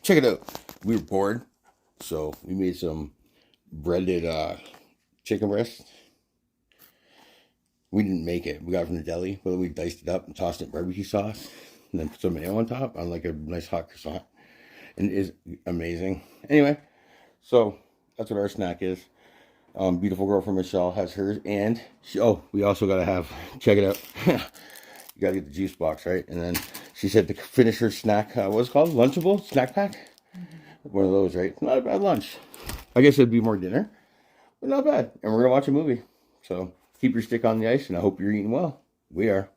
check it out. We were bored, so we made some breaded chicken breast. We didn't make it. We got it from the deli, but we diced it up and tossed it in barbecue sauce, and then put some mayo on top on like a nice hot croissant. And it is amazing. Anyway, so that's what our snack is. Beautiful girl from Michelle has hers, and we also gotta have, check it out. You gotta get the juice box, right? And then she said to finish her snack. What's it called? Lunchable snack pack. One of those, right? Not a bad lunch. I guess it'd be more dinner, but not bad. And we're gonna watch a movie. So keep your stick on the ice, and I hope you're eating well. We are.